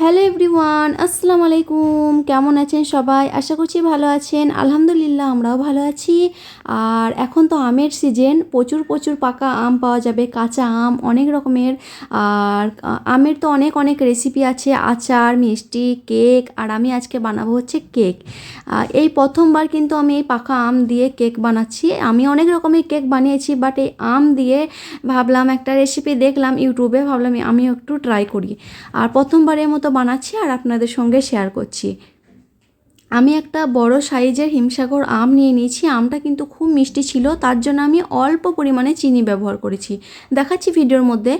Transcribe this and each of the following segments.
Hello everyone, আসসালামু আলাইকুম। কেমন আছেন সবাই? আশা করছি ভালো আছেন। আলহামদুলিল্লাহ আমরাও ভালো আছি। আর এখন তো আমের সিজন, প্রচুর প্রচুর পাকা আম পাওয়া যাবে, কাঁচা আম অনেক রকমের। আর আমের তো অনেক অনেক রেসিপি আছে, আচার, মিষ্টি, কেক। আর আমি আজকে বানাবো হচ্ছে কেক। এই প্রথমবার কিন্তু আমি এই পাকা আম দিয়ে কেক বানাচ্ছি। আমি অনেক রকমের কেক বানিয়েছি, বাট এই আম দিয়ে ভাবলাম একটা রেসিপি দেখলাম ইউটিউবে, ভাবলাম আমিও একটু ট্রাই করি। আর প্রথমবারের মতো বানাচ্ছি আর আপনাদের সঙ্গে শেয়ার করছি। আমি একটা বড় সাইজের হিমসাগর আম নিয়ে নিয়েছি। আমটা কিন্তু খুব মিষ্টি ছিল, তার জন্য আমি অল্প পরিমাণে চিনি ব্যবহার করেছি, দেখাচ্ছি ভিডিওর মধ্যে।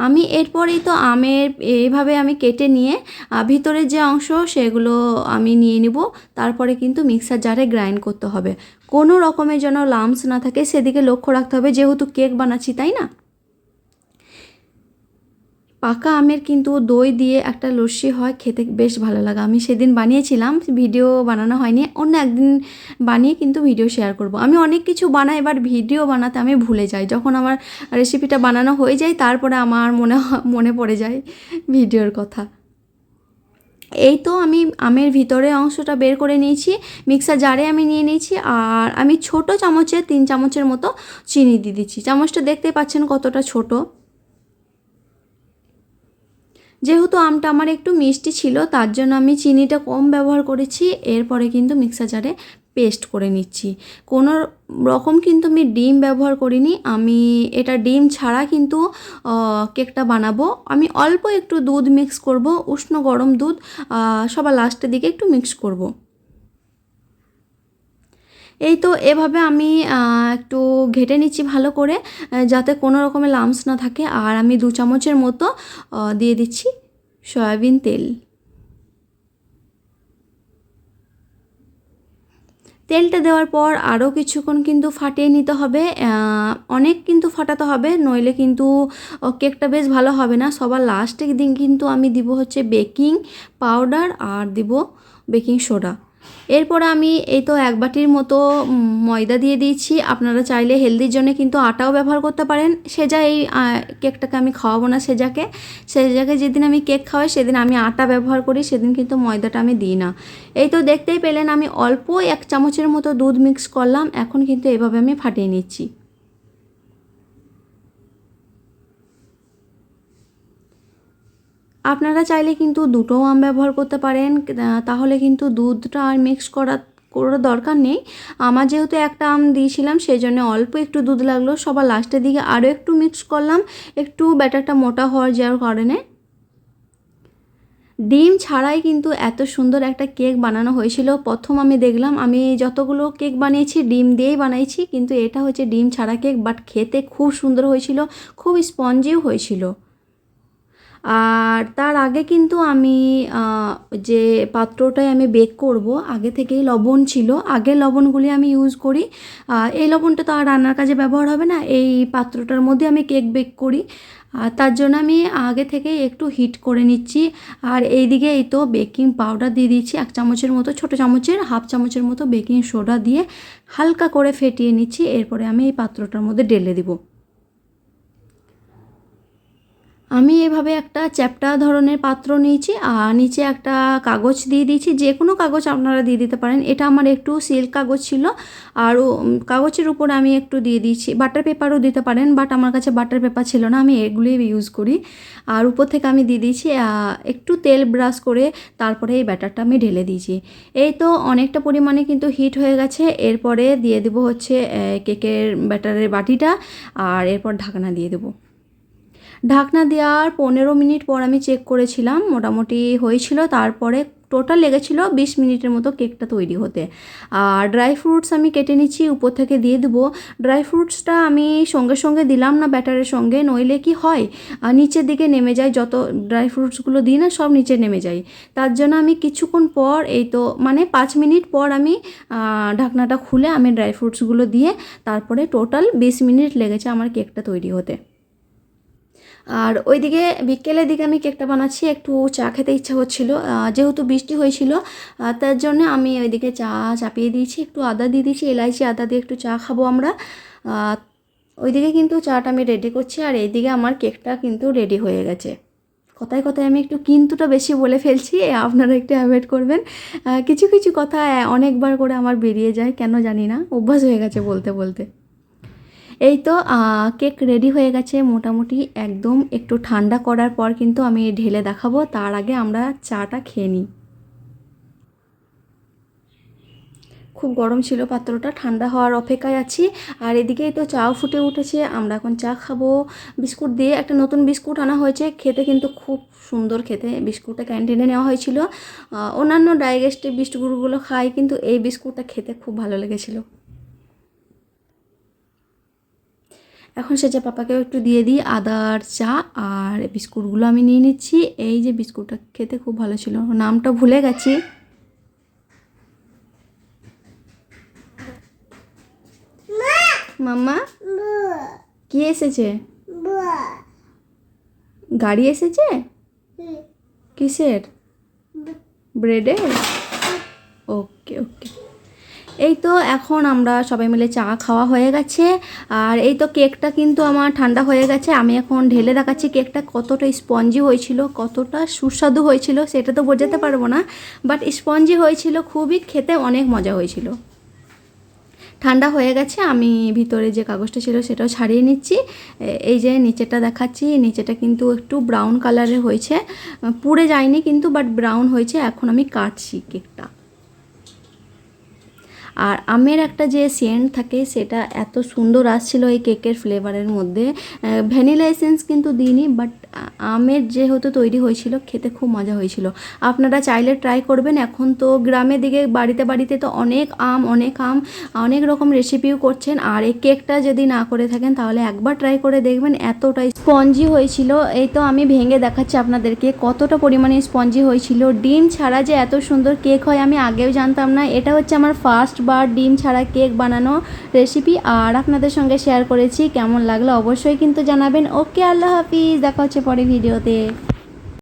আমি এরপরেই তো আমের এইভাবে আমি কেটে নিয়ে ভিতরের যে অংশ সেগুলো আমি নিয়ে নিব। তারপরে কিন্তু মিক্সার জারে গ্রাইন্ড করতে হবে। কোনো রকমের যেন লাম্পস না থাকে সেদিকে লক্ষ্য রাখতে হবে, যেহেতু কেক বানাচ্ছি, তাই না? পাকা আমের কিন্তু দই দিয়ে একটা লস্যি হয়, খেতে বেশ ভালো লাগে। আমি সেদিন বানিয়েছিলাম, ভিডিও বানানো হয়নি, অন্য একদিন বানিয়ে কিন্তু ভিডিও শেয়ার করব। আমি অনেক কিছু বানাই, এবার ভিডিও বানাতে আমি ভুলে যাই। যখন আমার রেসিপিটা বানানো হয়ে যায় তারপরে আমার মনে পড়ে যায় ভিডিওর কথা। এই তো আমি আমের ভিতরে অংশটা বের করে নিয়েছি, মিক্সার জারে আমি নিয়ে নিয়েছি। আর আমি ছোট চামচে 3 চামচের মতো চিনি দিয়ে দিচ্ছি। চামচটা দেখতে পাচ্ছেন কতটা ছোট। যেহেতু আমটা আমার একটু মিষ্টি ছিল তার জন্য আমি চিনিটা কম ব্যবহার করেছি। এরপরে কিন্তু মিক্সার জারে পেস্ট করে নিচ্ছি। কোনো রকম কিন্তু আমি ডিম ব্যবহার করিনি। আমি এটা ডিম ছাড়া কিন্তু কেকটা বানাবো। আমি অল্প একটু দুধ মিক্স করব, উষ্ণ গরম দুধ, সবার লাস্টের দিকে একটু মিক্স করব। এই তো এভাবে আমি একটু ঘেটে নিচ্ছি ভালো করে, যাতে কোনো রকমের লাম্পস না থাকে। আর আমি 2 চামচের মতো দিয়ে দিচ্ছি সয়াবিন তেল। তেলটা দেওয়ার পর আরও কিছুক্ষণ কিন্তু ফাটিয়ে নিতে হবে। অনেক কিন্তু ফাটাতে হবে, নইলে কিন্তু কেকটা বেশ ভালো হবে না। সবার লাস্টের দিন কিন্তু আমি দিব হচ্ছে বেকিং পাউডার আর দিব বেকিং সোডা। এরপরে আমি এই তো 1 বাটির মতো ময়দা দিয়ে দিয়েছি। আপনারা চাইলে হেলদির জন্য কিন্তু আটাও ব্যবহার করতে পারেন। সেজা এই কেকটাকে আমি খাওয়াবো না সেজাকে। সেজাকে যেদিন আমি কেক খাওয়াই সেদিন আমি আটা ব্যবহার করি, সেদিন কিন্তু ময়দাটা আমি দিই না। এই তো দেখতেই পেলেন আমি অল্প 1 চামচের মতো দুধ মিক্স করলাম। এখন কিন্তু এভাবে আমি ফাটিয়ে নিচ্ছি। আপনারা চাইলে কিন্তু দুটো আম ব্যবহার করতে পারেন, তাহলে কিন্তু দুধটা আর মিক্স করার দরকার নেই। আমার যেহেতু একটা আম দিয়েছিলাম সেই জন্য অল্প একটু দুধ লাগলো। সবার লাস্টের দিকে আরও একটু মিক্স করলাম, একটু ব্যাটারটা মোটা হওয়ার যাওয়ার কারণে। ডিম ছাড়াই কিন্তু এত সুন্দর একটা কেক বানানো হয়েছিল। প্রথম আমি দেখলাম, আমি যতগুলো কেক বানিয়েছি ডিম দিয়েই বানিয়েছি, কিন্তু এটা হচ্ছে ডিম ছাড়া কেক, বাট খেতে খুব সুন্দর হয়েছিল, খুব স্পঞ্জিও হয়েছিল। আর তার আগে কিন্তু আমি যে পাত্রটায় আমি বেক করব আগে থেকেই লবণ ছিল, আগের লবণগুলি আমি ইউজ করি। এই লবণটা তো আর রান্নার কাজে ব্যবহার হবে না, এই পাত্রটার মধ্যে আমি কেক বেক করি। তার জন্য আমি আগে থেকে একটু হিট করে নিচ্ছি। আর এইদিকে এই তো বেকিং পাউডার দিয়ে দিচ্ছি 1 চামচের মতো, ছোটো চামচের হাফ চামচের মতো বেকিং সোডা দিয়ে হালকা করে ফেটিয়ে নিচ্ছি। এরপরে আমি এই পাত্রটার মধ্যে ঢেলে দিব। আমি এভাবে একটা চ্যাপ্টা ধরনের পাত্র নিয়েছি আর নিচে একটা কাগজ দিয়ে দিয়েছি, যে কোনো কাগজ আপনারা দিয়ে দিতে পারেন। এটা আমার একটু সিল্ক কাগজ ছিল, আর কাগজের উপরে আমি একটু দিয়ে দিয়েছি, বাটার পেপারও দিতে পারেন, বাট আমার কাছে বাটার পেপার ছিল না, আমি এগুলোই ইউজ করি। আর উপর থেকে আমি দিয়ে দিয়েছি একটু তেল ব্রাশ করে, তারপরে এই ব্যাটারটা আমি ঢেলে দিয়েছি। এই তো অনেকটা পরিমাণে কিন্তু হিট হয়ে গেছে। এরপরে দিয়ে দেবো হচ্ছে কেকের ব্যাটারের বাটিটা, আর এরপর ঢাকনা দিয়ে দেবো। ঢাকনা দেওয়ার 15 মিনিট পর আমি চেক করেছিলাম, মোটামুটি হয়েছিল। তারপরে টোটাল লেগেছিলো 20 মিনিটের মতো কেকটা তৈরি হতে। আর ড্রাই ফ্রুটস আমি কেটে নিচ্ছি, উপর থেকে দিয়ে দেবো। ড্রাই ফ্রুটসটা আমি সঙ্গে সঙ্গে দিলাম না ব্যাটারের সঙ্গে, নইলে কি হয় নিচের দিকে নেমে যায়, যত ড্রাই ফ্রুটসগুলো দিই না সব নিচে নেমে যায়। তার জন্য আমি কিছুক্ষণ পর, এই তো মানে 5 মিনিট পর আমি ঢাকনাটা খুলে আমি ড্রাই ফ্রুটসগুলো দিয়ে, তারপরে টোটাল 20 মিনিট লেগেছে আমার কেকটা তৈরি হতে। আর ওইদিকে বিকেলের দিকে আমি কেকটা বানাচ্ছি, একটু চা খেতে ইচ্ছা হচ্ছিলো, যেহেতু বৃষ্টি হয়েছিল, তার জন্য আমি ওইদিকে চা চাপিয়ে দিয়েছি, একটু আদা দিয়ে দিয়েছি, এলাইচি আদা দিয়ে একটু চা খাবো আমরা। ওইদিকে কিন্তু চাটা আমি রেডি করছি, আর এইদিকে আমার কেকটা কিন্তু রেডি হয়ে গেছে। কথায় কথায় আমি একটু কিন্তুটা বেশি বলে ফেলছি, আপনারা একটু অ্যাভয়েড করবেন। কিছু কিছু কথা অনেকবার করে আমার বেরিয়ে যায়, কেন জানি না, অভ্যাস হয়ে গেছে বলতে বলতে। এই তো কেক রেডি হয়ে গেছে মোটামুটি একদম। একটু ঠান্ডা করার পর কিন্তু আমি ঢেলে দেখাবো, তার আগে আমরা চাটা খেয়ে নিই। খুব গরম ছিল পাত্রটা, ঠান্ডা হওয়ার অপেক্ষায় আছি। আর এদিকেই তো চাও ফুটে উঠেছে, আমরা এখন চা খাবো বিস্কুট দিয়ে। একটা নতুন বিস্কুট আনা হয়েছে, খেতে কিন্তু খুব সুন্দর খেতে। বিস্কুটটা ক্যান্টিনে নেওয়া হয়েছিল, অন্যান্য ডাইজেস্টিভ বিস্কুটগুলো খাই, কিন্তু এই বিস্কুটটা খেতে খুব ভালো লেগেছিলো। এখন সেটা পাপাকেও একটু দিয়ে দিই আদার চা, আর বিস্কুটগুলো আমি নিয়ে নিচ্ছি। এই যে বিস্কুটটা খেতে খুব ভালো ছিল, নামটা ভুলে গেছি। মাম্মা কি এসেছে? গাড়ি এসেছে? কিসের? ব্রেডের? ওকে ওকে। এই তো এখন আমরা সবাই মিলে চা খাওয়া হয়ে গেছে। আর এই তো কেকটা কিন্তু আমার ঠান্ডা হয়ে গেছে, আমি এখন ঢেলে দেখাচ্ছি কেকটা কতটা স্পঞ্জি হয়েছিল, কতটা সুস্বাদু হয়েছিল সেটা তো বোঝাতে পারবো না, বাট স্পঞ্জি হয়েছিল খুবই, খেতে অনেক মজা হয়েছিল। ঠান্ডা হয়ে গেছে, আমি ভিতরে যে কাগজটা ছিল সেটাও ছাড়িয়ে নিচ্ছি। এই যে নিচেটা দেখাচ্ছি, নিচেটা কিন্তু একটু ব্রাউন কালারের হয়েছে, পুড়ে যায়নি কিন্তু, বাট ব্রাউন হয়েছে। এখন আমি কাটছি কেকটা। আর আমের একটা যে সেন্ট থাকে সেটা এত সুন্দর আসছিল এই কেকের ফ্লেভারের মধ্যে। ভ্যানিলা এসেন্স কিন্তু দিইনি, বাট আমের যেহেতু তৈরি হয়েছিল খেতে খুব মজা হয়েছিল। আপনারা চাইলে ট্রাই করবেন। এখন তো গ্রামের দিকে বাড়িতে বাড়িতে তো অনেক আম অনেক রকম রেসিপিও করছেন। আর এই কেকটা যদি না করে থাকেন তাহলে একবার ট্রাই করে দেখবেন, এতটাই স্পঞ্জি হয়েছিল। এই তো আমি ভেঙে দেখাচ্ছি আপনাদেরকে কতটা পরিমাণে স্পঞ্জি হয়েছিল। ডিম ছাড়া যে এত সুন্দর কেক হয় আমি আগেও জানতাম না। এটা হচ্ছে আমার ফার্স্ট বার ডিম ছাড়া কেক বানানো রেসিপি, আর আপনাদের সঙ্গে শেয়ার করেছি। কেমন লাগলো অবশ্যই কিন্তু জানাবেন। ওকে, আল্লাহ হাফিজ, দেখা হচ্ছে পরে ভিডিওতে।